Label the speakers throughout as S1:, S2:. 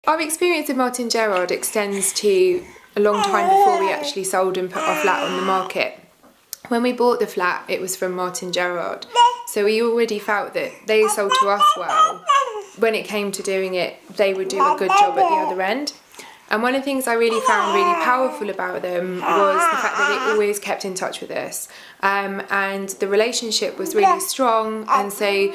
S1: Our experience of Martin Gerrard extends to a long time before we actually sold and put our flat on the market. When we bought the flat, it was from Martin Gerrard, so we already felt that they sold to us well. When it came to doing it, they would do a good job at the other end. And one of the things I really found really powerful about them was the fact that they always kept in touch with us. And the relationship was really strong, and so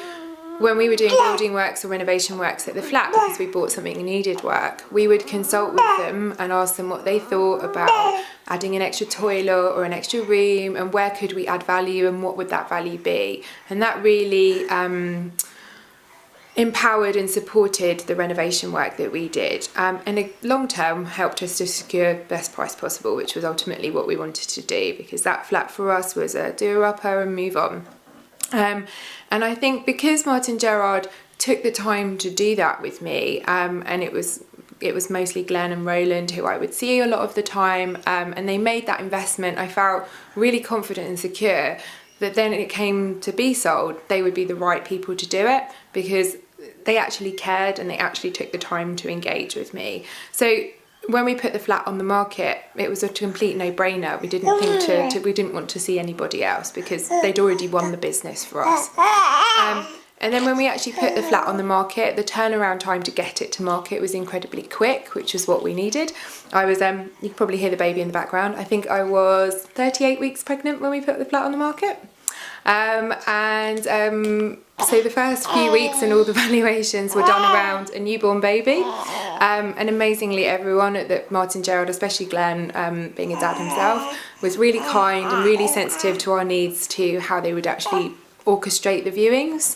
S1: when we were doing building works or renovation works at the flat, because we bought something and needed work, we would consult with them and ask them what they thought about adding an extra toilet or an extra room, and where could we add value and what would that value be. And that really empowered and supported the renovation work that we did, and a long term helped us to secure best price possible, which was ultimately what we wanted to do, because that flat for us was a do-upper and move on. And I think because Martin Gerrard took the time to do that with me, and it was mostly Glenn and Roland who I would see a lot of the time, and they made that investment, I felt really confident and secure that then it came to be sold, they would be the right people to do it, because they actually cared and they actually took the time to engage with me. So when we put the flat on the market, it was a complete no-brainer. We didn't we didn't want to see anybody else because they'd already won the business for us. And then when we actually put the flat on the market, the turnaround time to get it to market was incredibly quick, which is what we needed. I was, you can probably hear the baby in the background. I think I was 38 weeks pregnant when we put the flat on the market. So the first few weeks and all the valuations were done around a newborn baby. And amazingly, everyone at the Martin Gerrard, especially Glenn, being a dad himself, was really kind and really sensitive to our needs, to how they would actually orchestrate the viewings,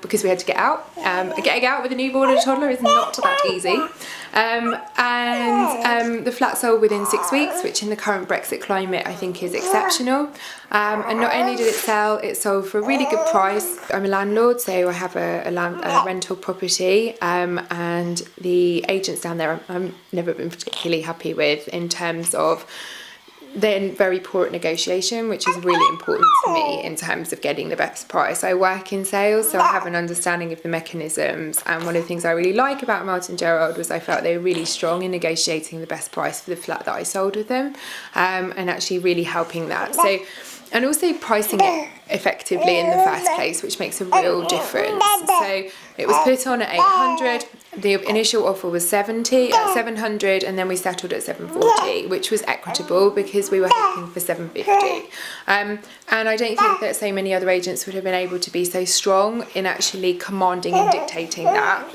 S1: because we had to get out. Getting out with a newborn and a toddler is not that easy. The flat sold within 6 weeks, which in the current Brexit climate I think is exceptional. And not only did it sell, it sold for a really good price. I'm a landlord, so I have a rental property, and the agents down there I've never been particularly happy with in terms of then very poor at negotiation, which is really important to me in terms of getting the best price. I work in sales, so I have an understanding of the mechanisms, and one of the things I really like about Martin Gerrard was I felt they were really strong in negotiating the best price for the flat that I sold with them, and actually really helping that. So, and also pricing it effectively in the first place, which makes a real difference. So it was put on at 800. The initial offer was 700, and then we settled at 740, which was equitable because we were hoping for 750. And I don't think that so many other agents would have been able to be so strong in actually commanding and dictating that,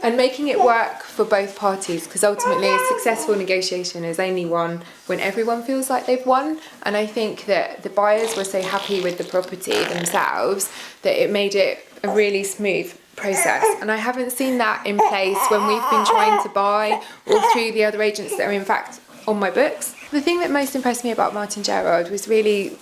S1: and making it work for both parties, because ultimately a successful negotiation is only won when everyone feels like they've won. And I think that the buyers were so happy with the property themselves that it made it a really smooth process, and I haven't seen that in place when we've been trying to buy or through the other agents that are in fact on my books. The thing that most impressed me about Martin Gerrard was really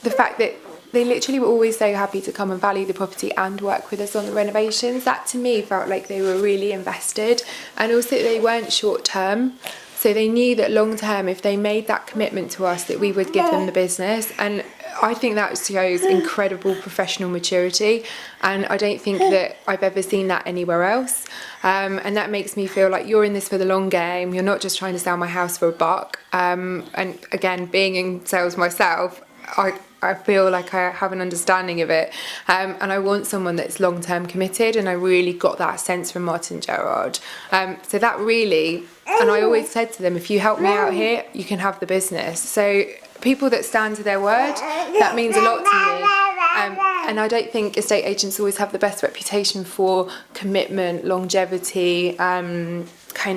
S1: the fact that they literally were always so happy to come and value the property and work with us on the renovations. That to me felt like they were really invested, and also they weren't short term. So they knew that long term, if they made that commitment to us, that we would give them the business. And I think that shows incredible professional maturity, and I don't think that I've ever seen that anywhere else. And that makes me feel like you're in this for the long game. You're not just trying to sell my house for a buck. And again, being in sales myself, I feel like I have an understanding of it, and I want someone that's long-term committed, and I really got that sense from Martin Gerrard. So that really, and I always said to them, if you help me out here, you can have the business. So people that stand to their word, that means a lot to me. And I don't think estate agents always have the best reputation for commitment, longevity, kind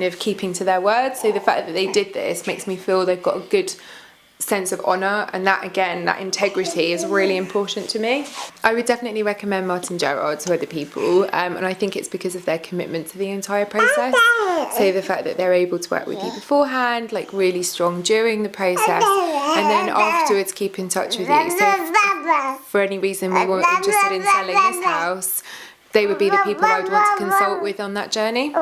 S1: of keeping to their word. So the fact that they did this makes me feel they've got a good sense of honour, and that again, that integrity is really important to me. I would definitely recommend Martin Gerrard to other people, and I think it's because of their commitment to the entire process. So the fact that they're able to work with you beforehand, like really strong during the process, and then afterwards keep in touch with you. So if for any reason we weren't interested in selling this house, they would be the people I would want to consult with on that journey.